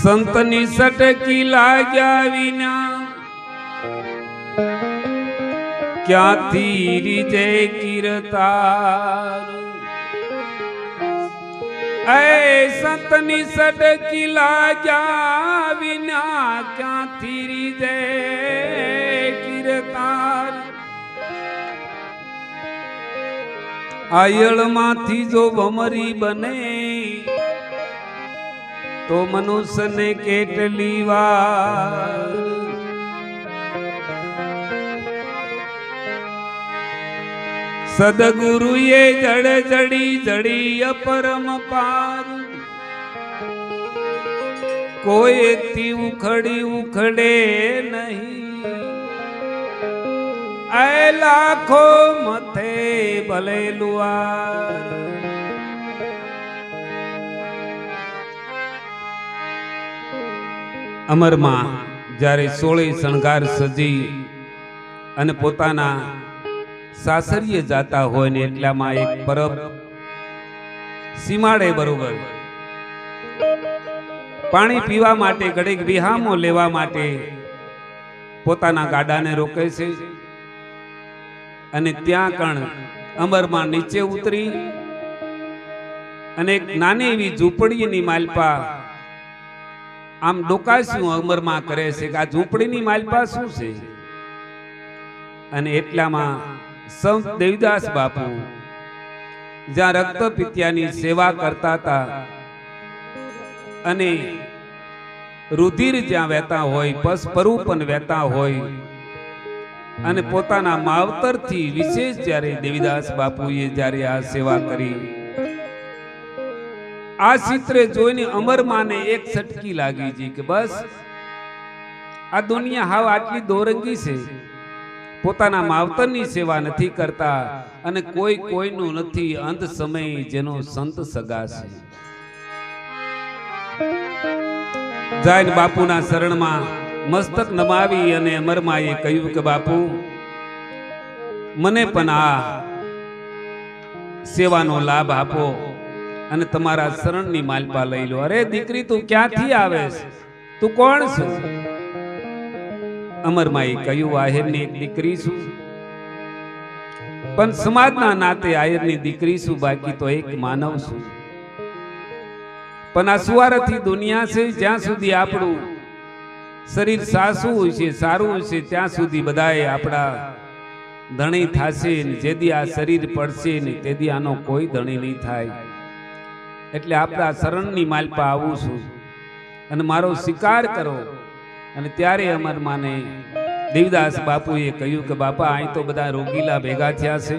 સંતની સટકી લાગ્યા વિના ક્યાંથી રીજે કીર્તાર એ સંતની સટકી લાગ્યા વિના ક્યાંથી રીજે કીર્તાર આયળમાંથી જો ભમરી બને તો મનુષ્યને કેટલી વાર સદગુરુએ જડ જડી જડી અપરમ પાર કોઈ થી ઉખડી ઉખડે નહીં એ લાખો મથે ભલે લુઆર અમરમાં જ્યારે 16 શણગાર સજી અને પોતાના સાસરીએ જાતા હોય ને એટલામાં એક પરબ સીમાડે બરોબર પાણી પીવા માટે ઘડીક વિહામો લેવા માટે પોતાના ગાડાને રોકે છે અને ત્યાં કણ અમરમાં નીચે ઉતરી અને એક નાની એવી ઝૂંપડીની માલપા આમ ડોકાશું અમરમાં કરે છે કે આ ઝૂંપડીની માલપા શું છે અને એટલામાં સંત દેવીદાસ બાપુ જ્યાં રક્તપિત્યાની સેવા કરતા હતા અને રુધિર જ્યાં વહેતા હોય પસપરૂપન વહેતા હોય અને પોતાના માવતરથી વિશેષ જ્યારે દેવીદાસ બાપુએ જ્યારે આ સેવા કરી આ ચિત્ર જોઈને અમરમાને એક સટકી લાગી જી કે બસ આ દુનિયા હાવ આટલી દોરંગી છે પોતાના માવતરની સેવા નથી કરતા અને કોઈ કોઈનું નથી અંત સમય જેનો સંત સગા છે જૈન બાપુના શરણમાં મસ્તક નમાવી અને અમરમાએ કહ્યું કે બાપુ મને પણ આ સેવાનો લાભ આપો અને તમારા શરણની માલપા લઈ લો. અરે દીકરી તું ક્યાંથી આવેશ, તું કોણ છું? અમરમાએ કહ્યું આહિરની એક દીકરી છું, પણ સમાજના નાતે આહિરની દીકરી છું, બાકી તો એક માનવ છું. પણ આ સુવારથી દુનિયા છે, જ્યાં સુધી આપણું શરીર સાસું હોય છે, સારું હોય છે, ત્યાં સુધી બધાએ આપણા ધણી થશે ને જેદી આ શરીર પડશે ને તેદી આનો કોઈ ધણી નહીં થાય. એટલે આપણા શરણની માલપા આવું છું અને મારો શિકાર કરો. અને ત્યારે અમરમાને દેવીદાસ બાપુએ કહ્યું કે બાપા અહીં તો બધા રોગીલા ભેગા થયા છે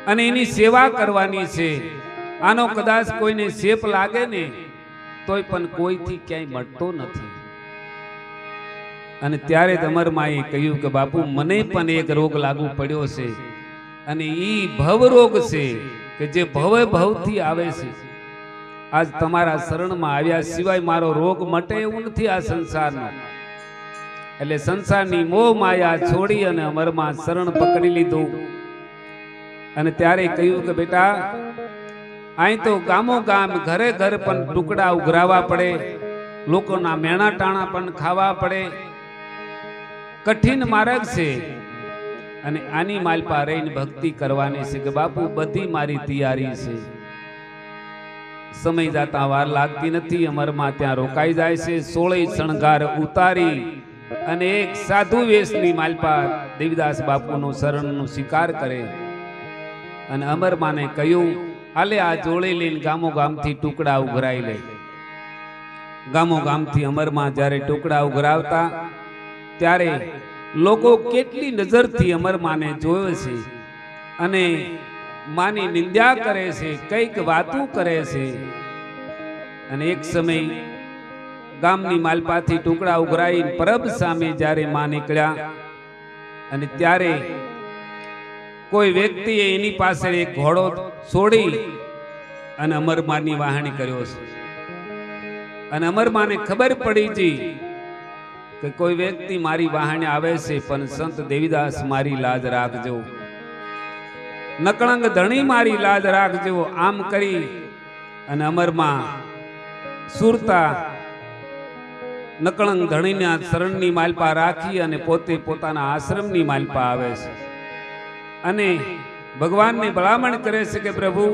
અને એની સેવા કરવાની છે. આનો કદાચ કોઈને શેપ લાગે ને તોય પણ કોઈથી ક્યાંય મળતો નથી. અને ત્યારે અમરમાએ કહ્યું કે બાપુ મને પણ એક રોગ લાગુ પડ્યો છે અને ઈ ભવ રોગ છે કે જે ભવે ભવથી આવે છે. આજ તમારા શરણમાં આવ્યા સિવાય મારો રોગ મટે એવું નથી આ સંસારનો. એટલે સંસારની મોહ માયા છોડી અને અમરમાં શરણ પકડી લીધું. અને ત્યારે કહ્યું કે બેટા અહીં તો ગામો ગામ ઘરે ઘર પણ ટુકડા ઉઘરાવા પડે, લોકોના મેણા ટાણા પણ ખાવા પડે, કઠિન માર્ગ છે અને આની માલપા રહીને ભક્તિ કરવાની છે. કે બાપુ બધી મારી તૈયારી છે, સમય જાતા વાર લાગતી નથી. અમરમાં ત્યાં રોકાઈ જાય છે. 16 શણગાર ઉતારી અને એક સાધુ વેશની માલપા દેવીદાસ બાપુનું શરણનું શિકાર કરે અને અમરમાને કહ્યું હાલે આ જોડે લઈને ગામો ગામથી ટુકડા ઉઘરાઈ લે. ગામો ગામથી અમરમાં જ્યારે ટુકડા ઉઘરાવતા ત્યારે લોકો કેટલી નજરથી અમરમાને જોવે છે અને માની નિંદા કરે છે, કઈક વાતું કરે છે. અને એક સમય ગામની માલપાથી ટુકડા ઉઘરાઈ પરબ સામે જ્યારે માં નીકળ્યા અને ત્યારે કોઈ વ્યક્તિએ એની પાસે એક ઘોડો છોડી અને અમરમાની વાહણી કર્યો છે. અને અમરમાને ખબર પડી જી કે કોઈ વ્યક્તિ મારી વાહણે આવે છે, પણ સંત દેવીદાસ મારી લાજ રાખજો, નકળંગ ધણી મારી લાજ રાખજો. આમ કરી અને અમરમાં સુરતા નકળંગ ધણીના શરણની માલપા રાખી અને પોતે પોતાના આશ્રમની માલપા આવે છે અને ભગવાનને ભલામણ કરે છે કે પ્રભુ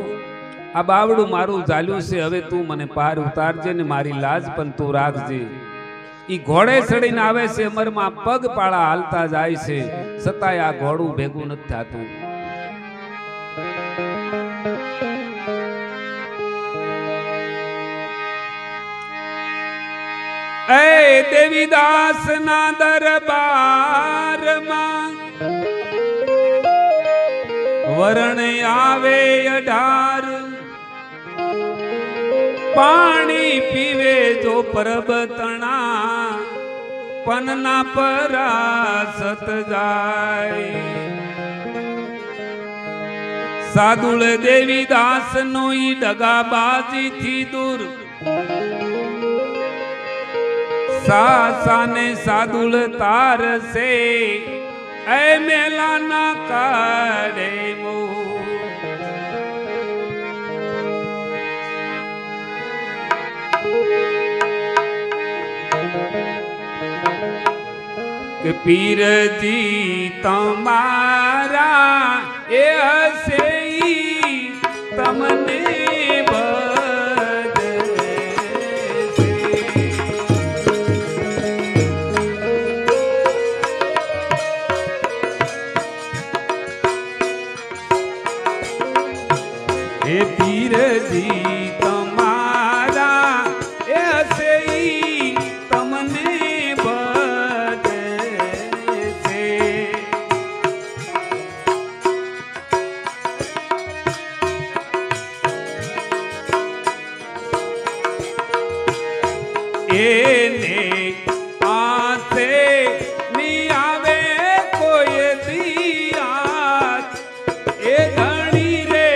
આ બાવડું મારું ઝાલ્યું છે, હવે તું મને પાર ઉતારજે ને મારી લાજ પણ તું રાખજે. ઈ ઘોડે ચડીને આવે છે, અમરમાં પગ પાળા હાલતા જાય છે, છતાંય આ ઘોડું ભેગું નથી થતું. એ દેવીદાસ ના દરબારમાં વરણ આવે 18, પાણી પીવે જો પરબતણા પનના પરાસત જાય. સાદુળ દેવીદાસ નો ઈ ડગાબાજી થી દૂર, સાસાને સાદુળ તારસે એ મેલાના કાઢે મો. કે પીરજી તમારા એ હશે તમને એ પીરજી તમારા એ હશે તમને બદશે. એને આસે ની આવે કોઈ દિયાત, એ ધણી રે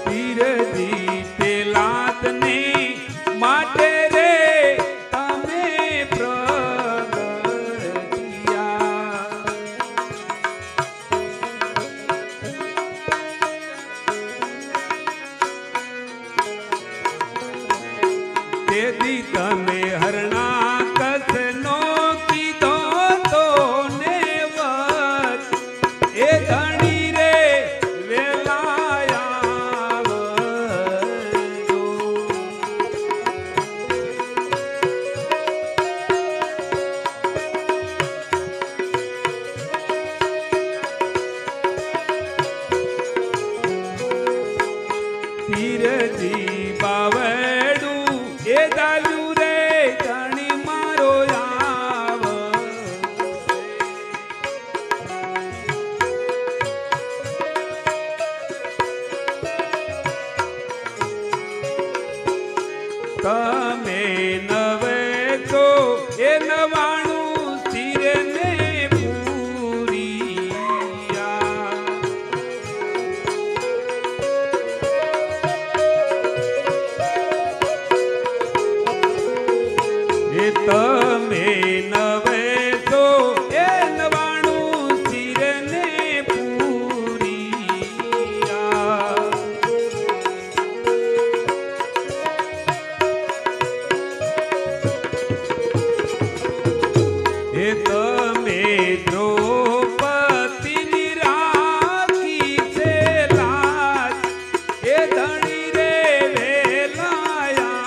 પીરજી પેલાદને માટે રે તમે પ્રગટ્યા. તેથી તમે હરણા કસનો કીધો તો ને વત, એ ધણી રે પીરજી બાવડું એ ડાલ્યું રે ધણી મારો આવ. તમે નવે તો એ 99 સ્થિર ને તમે નવે તો એ 99 સ્થિર ને પૂરિયા. એ તમે દ્રૌપદીની રાખી છે લાજ, એ ધણી રે વેલાયા.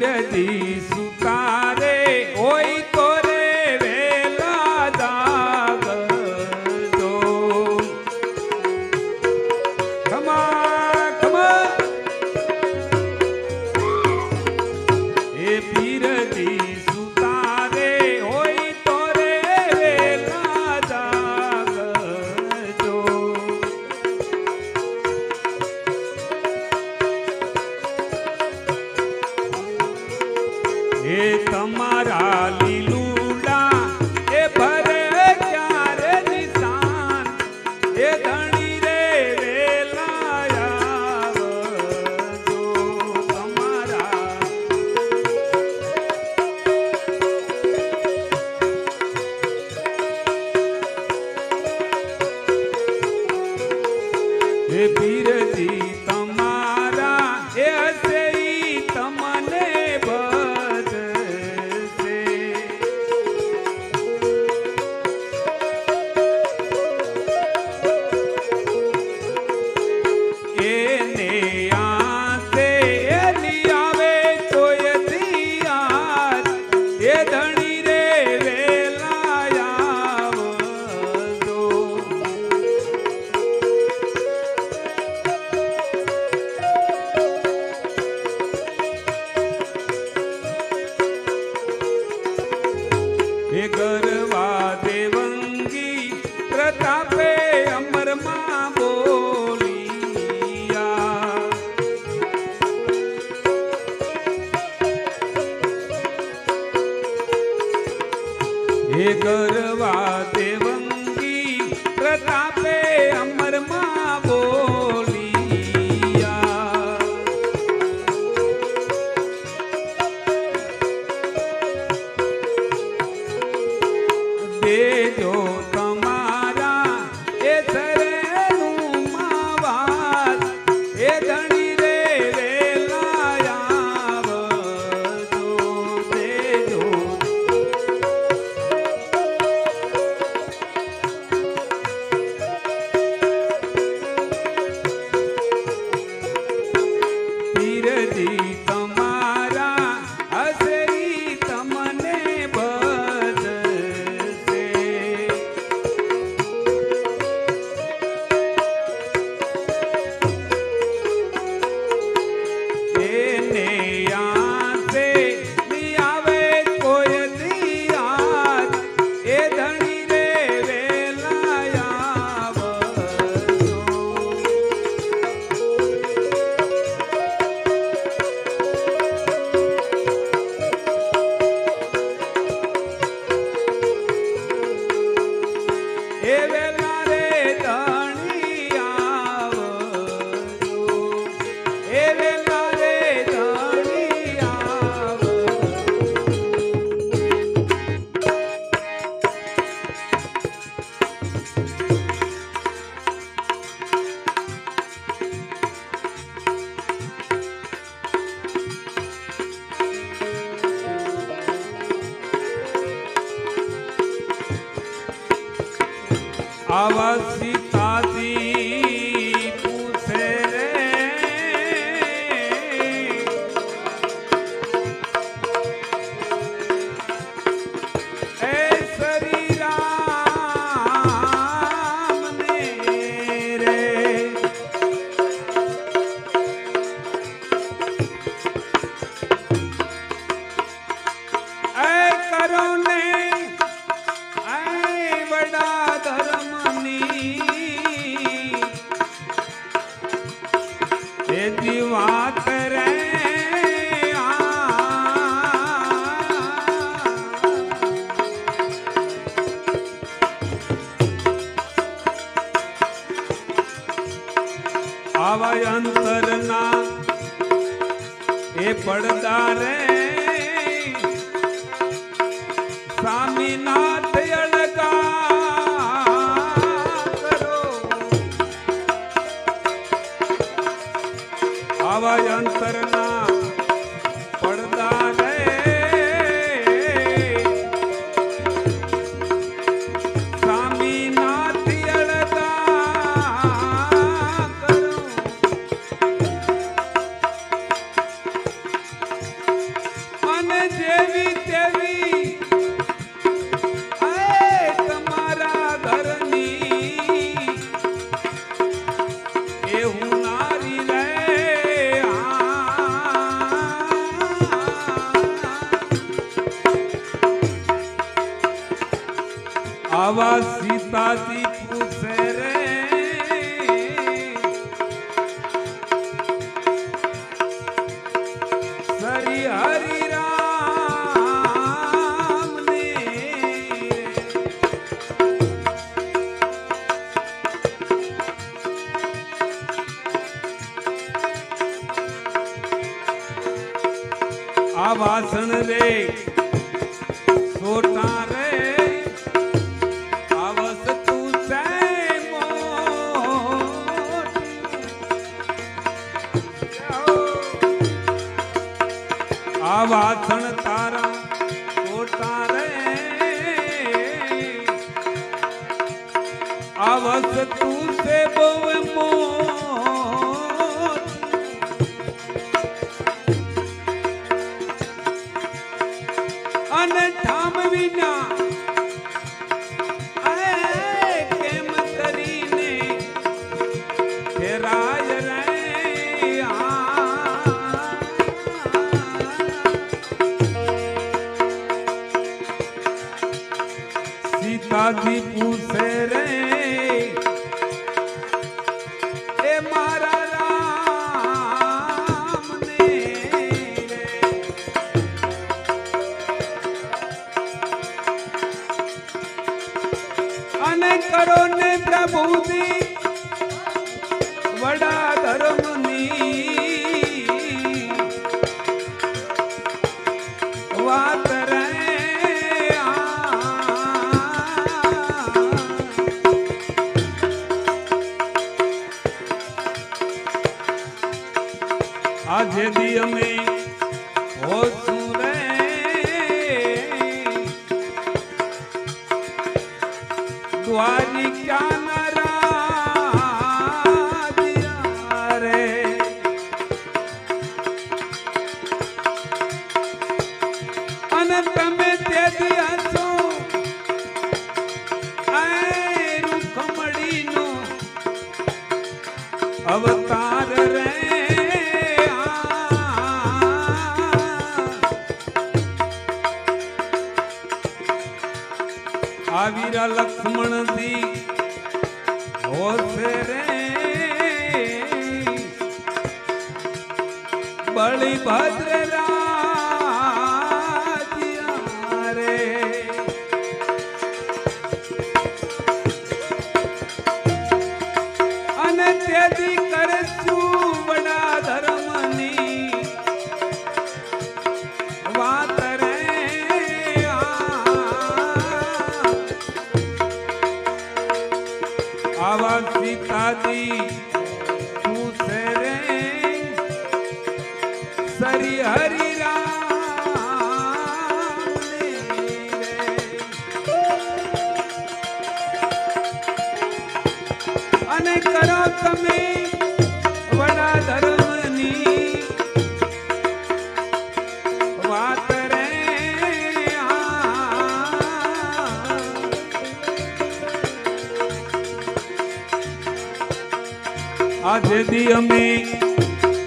પીરજી સુતારે હોય તો રે વેલા જાગજો. ખમા ખમા એ પીરજી સુતારે હોય તો રે વેલા જાગજો. એ તમારા લીલુડા એ ભરે ક્યારે નિશાન એ ધણી રે વેલા આવજો. તમારા એ પીરજી તમારા એ હશે ઈ તમને ગરવા દેવંગી પ્રતાપે અમરમાં બોલિયા. હે ગરવા દેવંગી પ્રતાપે અમરમાં બોલિયા. દેજો તમારા એ સરેનું માવાત એ ધણી રે વેલા આવજો. દેજો પીરજી તમારા હશે ઈ તમને આવા સીતાજી પૂછે રે એ શ્રી રામ ને રે એ કરો ને વડા ધર્મની એ વાત રે આવા અંતરના એ પડદા રે સ્વામીનાથ આવા અંતરના પડદા રે સ્વામીનાથ અળગા કરો. आवा सीता जी पूछे रे सरी हरि राम ने आवासन रे सोटा रे वासण तारा छोटा रे आवस तू से बोवे मोट अन ठाम विना केम करीने फेराय रे सीताजी पूछे रे ए मारा राम ने रे अने करो ने प्रभु दी वड़ा धर्म नी वात रे आज दी में हो सुरे द्वारिका नराजिया रे अनंत में दे दिया सो आए रुखमड़ी नो अवतार रे आवीरा लक्ष्मण दी होश रे बड़ी भद्र राजिया रे अनत्यदि करसु बड़ा धर्मनी वात आवा सीता जी पूछे रे सरी हरि राम ने रे अने करो तमे वड़ा धर्मनी वात रे आज दी में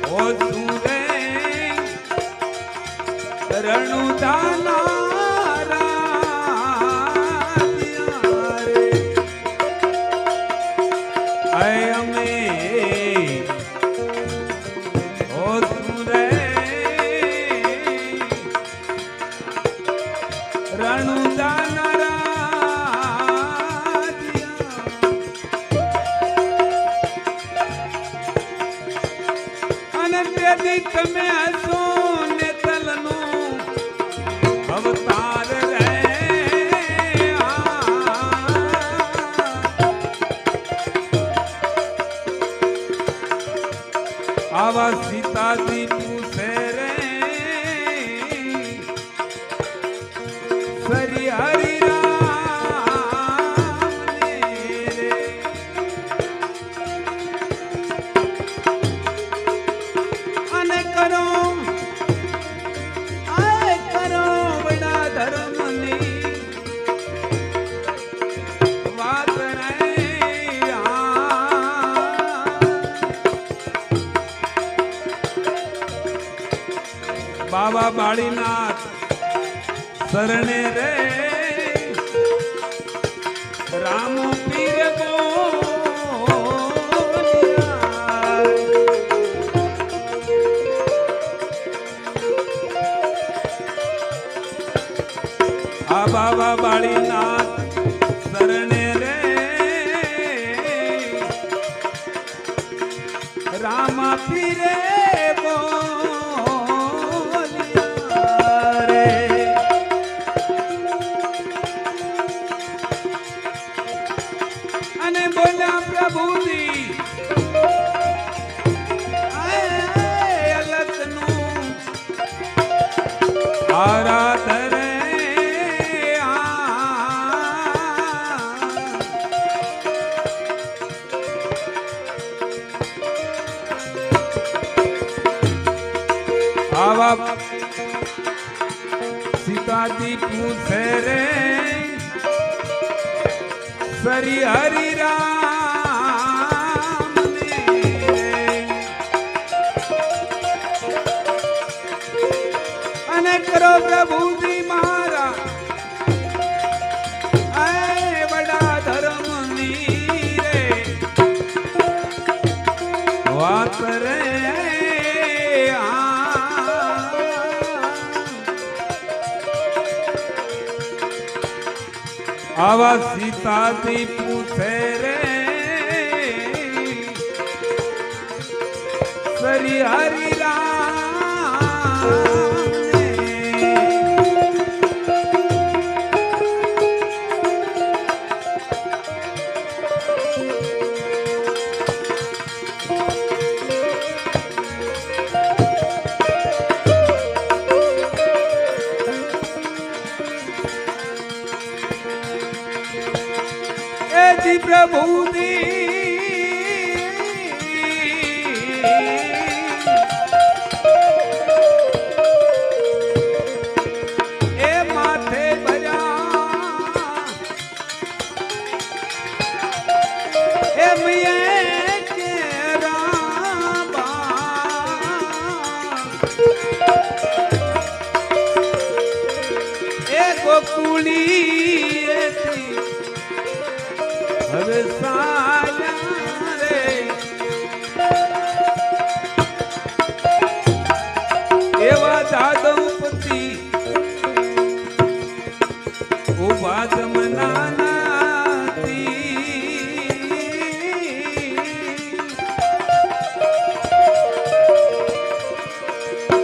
हो सूरे रणुदाना राजिया रे आय में हो सूरे रणुदाना તમે હસો ને તલનો અવતાર રે આવા સીતાજી પૂછે રે સરી હરિ बाबा बाळीनाथ शरणे रे રામ પીર આ બાબા બાળીનાથ શરણે રે રામ પીરે બોલિયા રે અને બોલ્યા પ્રભુજી અલતનું આરાધન આવા સીતાજી પૂછે રે સરી હરિ રામ અને કરો પ્રભુજી મારા બડા ધર્મની રે વાત રે આવા સીતાજી પૂછે રે સરી હરિ રામ પ્રભુજી એ માથે ભર્યા એ મિયે કે રાબા એ ગોકુળી હવે સાયા રે એવા જાદવપતિ ઉભા જમનાનાથી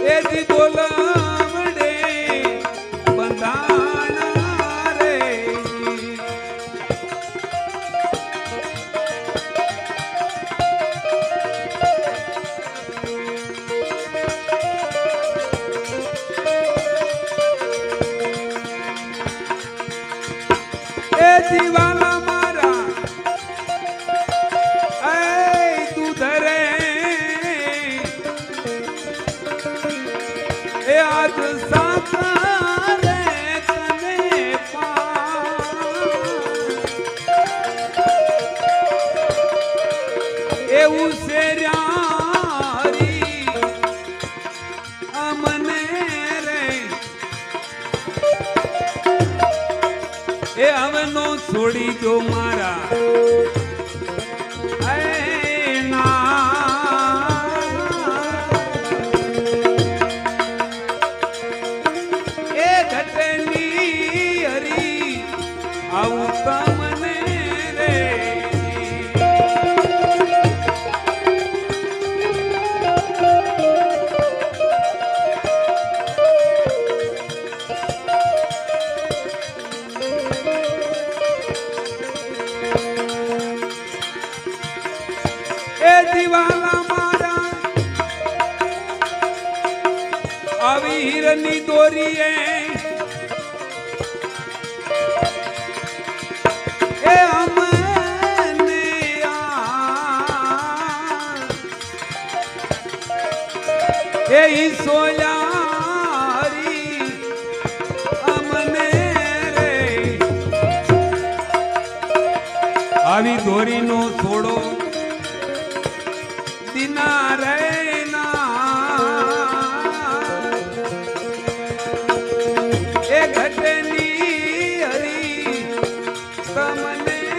એજી બોલાવડે બંધાણા રે દીવાના મારા એ દૂધ રે એ આજ સાતા રે તને એવું શેર્યારી અમને રે એ હવે નો છોડી જો મારા એ ઘટની હરી આવું તમને રે દીવાના મારા આવી હીરની દોરીએ એ અમને એ સોયારી અમને રે આવી દોરીનો થોડો દિના રે એ ઘટની હરી તમને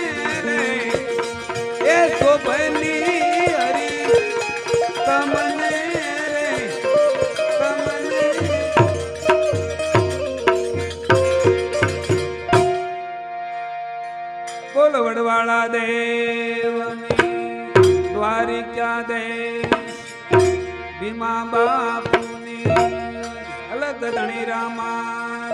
દેવની દ્વારિકા દેશ ભીમા બાપુની અલગ ધણી રામા